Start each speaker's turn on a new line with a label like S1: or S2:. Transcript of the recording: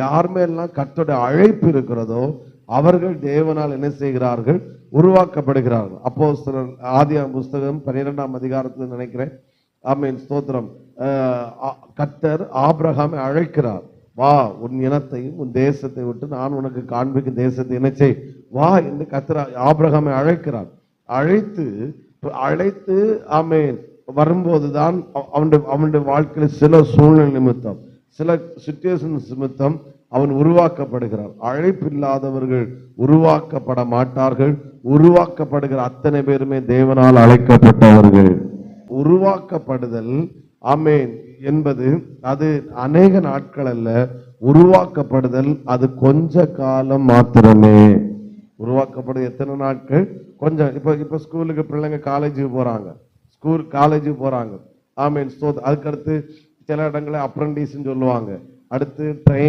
S1: யார் மேலாம் கர்த்தருடைய அழைப்பு இருக்கிறதோ அவர்கள் தேவனால் என்ன செய்கிறார்கள்? உருவாக்கப்படுகிறார்கள். அப்போஸ்தலர் ஆதியாகமம் புஸ்தகம் 12ஆம் அதிகாரத்தில் நினைக்கிறேன். ஆமென், ஸ்தோத்திரம். கர்த்தர் ஆபிரகாமை அழைக்கிறார். வா, உன் இனத்தையும் உன் தேசத்தை விட்டு நான் உனக்கு காண்பிக்கும் தேசத்தை என்ன செய், வா என்று கர்த்தர் ஆபிரகாமை அழைக்கிறார். அழைத்து ஆமென் வரும்போதுதான் அவனுடைய வாழ்க்கையில் சில சூழ்நிலை நிமித்தம், சில சிச்சுவேஷன் நிமித்தம் அவன் உருவாக்கப்படுகிறார். அழைப்பு இல்லாதவர்கள் உருவாக்கப்பட மாட்டார்கள். உருவாக்கப்படுகிற அத்தனை பேருமே தேவனால் அழைக்கப்பட்டவர்கள். உருவாக்கப்படுதல் ஆமென் என்பது அது அநேக நாட்கள் அல்ல. உருவாக்கப்படுதல் அது கொஞ்ச காலம் மாத்திரமே. உருவாக்கப்படுது எத்தனை நாட்கள்? கொஞ்சம். இப்ப ஸ்கூலுக்கு பிள்ளைங்க காலேஜுக்கு போறாங்க. ஆமென். அதுக்கடுத்து சில இடங்களை அப்ரண்டிஸ்ன்னு சொல்லுவாங்க. அடுத்து ட்ரெயின்